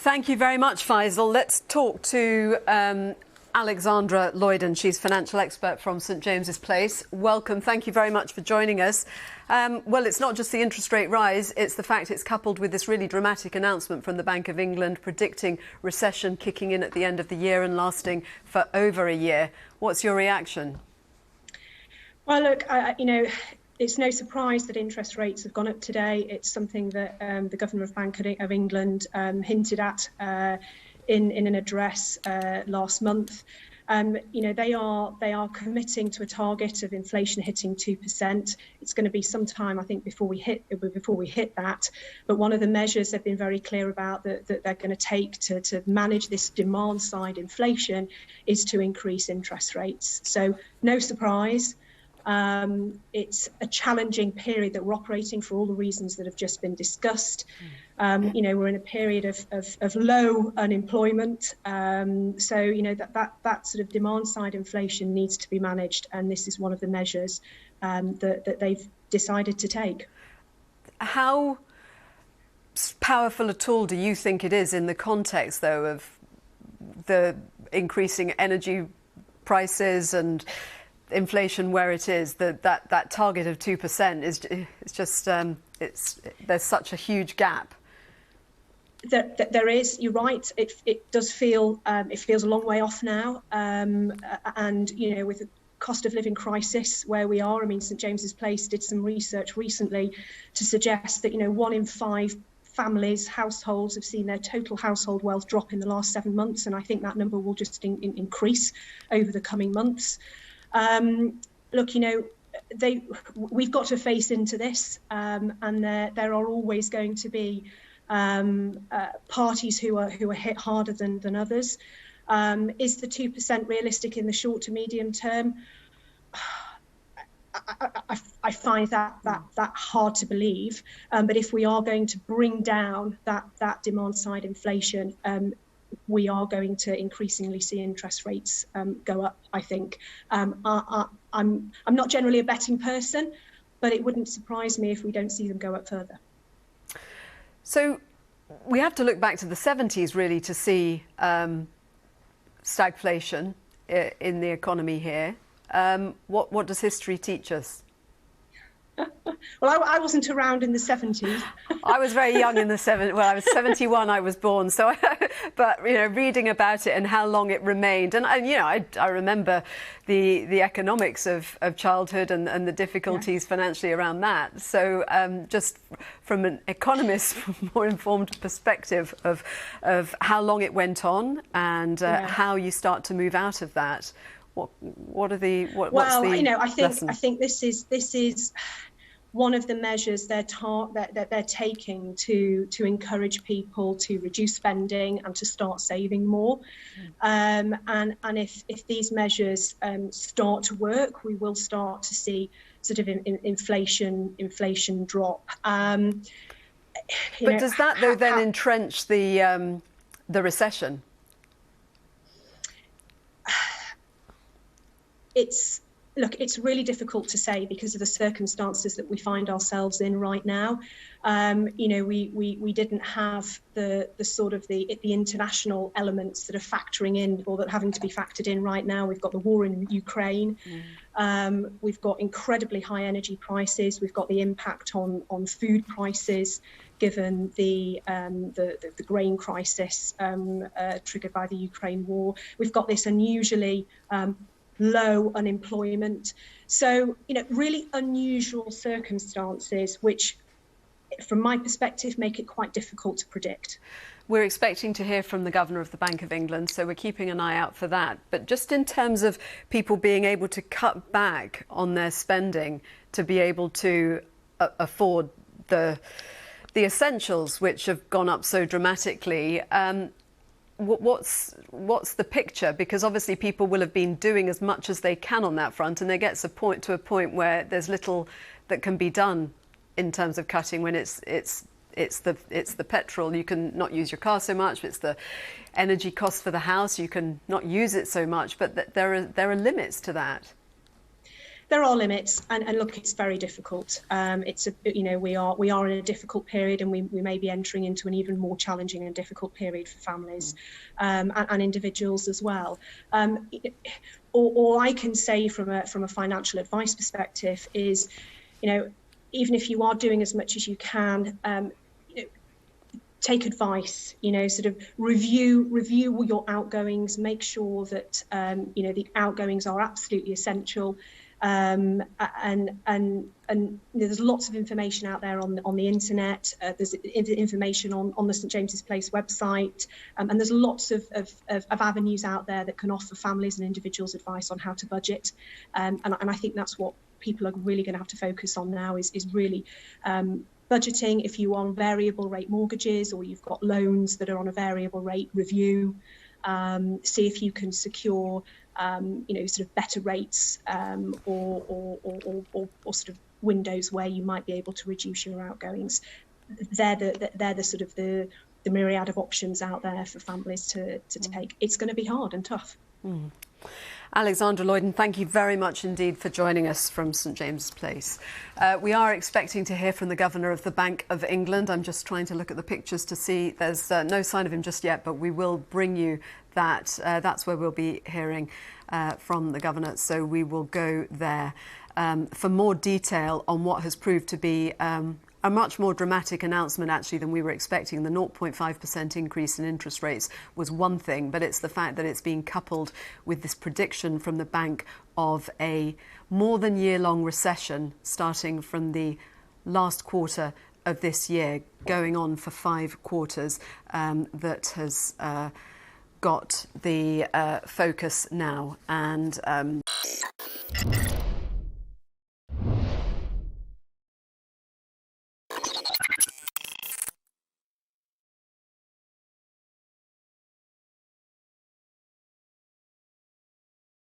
Thank you very much, Faisal. Let's talk to Alexandra Loydon. She's financial expert from St James's Place. Welcome. Thank you very much for joining us. Well, it's not just the interest rate rise, it's the fact it's coupled with this really dramatic announcement from the Bank of England predicting recession kicking in at the end of the year and lasting for over a year. What's your reaction? Well, look, it's no surprise that interest rates have gone up today. It's something that the Governor of Bank of England hinted at in an address last month. They are committing to a target of inflation hitting 2%. It's going to be some time, I think, before we hit that. But one of the measures they've been very clear about that they're going to take to manage this demand side inflation is to increase interest rates. So no surprise. It's a challenging period that we're operating for all the reasons that have just been discussed. We're in a period of low unemployment. So that sort of demand side inflation needs to be managed. And this is one of the measures that they've decided to take. How powerful a tool do you think it is in the context, though, of the increasing energy prices and inflation where it is, that target of 2% is just there's such a huge gap. There is, you're right. It does feel it feels a long way off now, and with the cost of living crisis where we are. I mean, St James's Place did some research recently to suggest that 1 in 5 households have seen their total household wealth drop in the last 7 months, and I think that number will just increase over the coming months. Look, we've got to face into this, and there are always going to be parties who are hit harder than others. Is the 2% realistic in the short to medium term? I find that hard to believe. But if we are going to bring down that demand side inflation, we are going to increasingly see interest rates go up, I think. I'm not generally a betting person, but it wouldn't surprise me if we don't see them go up further. So we have to look back to the 70s, really, to see stagflation in the economy here. What does history teach us? Well, I wasn't around in the 70s. I was very young in the 70s. Well, I was 71. I was born. So, but reading about it and how long it remained, and I remember the economics of childhood and the difficulties financially around that. So, just from an economist's more informed perspective of how long it went on and how you start to move out of that. What are the I think this is one of the measures they're taking to encourage people to reduce spending and to start saving more. And if these measures start to work, we will start to see sort of inflation drop. But does that though then entrench the recession? It's really difficult to say because of the circumstances that we find ourselves in right now. We didn't have the sort of the international elements that are factoring in or that are having to be factored in right now. We've got the war in Ukraine. We've got incredibly high energy prices. We've got the impact on food prices, given the grain crisis triggered by the Ukraine war. We've got this unusually low unemployment. So, really unusual circumstances, which, from my perspective, make it quite difficult to predict. We're expecting to hear from the Governor of the Bank of England, so we're keeping an eye out for that. But just in terms of people being able to cut back on their spending to be able to afford the essentials, which have gone up so dramatically, what's the picture? Because obviously people will have been doing as much as they can on that front, and there gets to a point where there's little that can be done in terms of cutting when it's the petrol. You can not use your car so much. It's the energy costs for the house. You can not use it so much, but there are limits to that. there are limits, and look, it's very difficult. We are in a difficult period, and we may be entering into an even more challenging and difficult period for families and individuals as well. All I can say from a financial advice perspective is, even if you are doing as much as you can, take advice, sort of review your outgoings, make sure that, the outgoings are absolutely essential. And there's lots of information out there on the internet. There's information on the St James's Place website, and there's lots of avenues out there that can offer families and individuals advice on how to budget. And I think that's what people are really going to have to focus on now, is really budgeting. If you are on variable rate mortgages, or you've got loans that are on a variable rate, review, see if you can secure sort of better rates, or sort of windows where you might be able to reduce your outgoings. They're the sort of the myriad of options out there for families to take. It's going to be hard and tough. Alexandra, Loydon, thank you very much indeed for joining us from St James's Place. We are expecting to hear from the Governor of the Bank of England. I'm just trying to look at the pictures to see. There's no sign of him just yet, but we will bring you that. That's where we'll be hearing from the Governor, so we will go there for more detail on what has proved to be a much more dramatic announcement, actually, than we were expecting. The 0.5% increase in interest rates was one thing, but it's the fact that it's being coupled with this prediction from the bank of a more than year-long recession starting from the last quarter of this year, going on for 5 quarters, that has got the focus now. And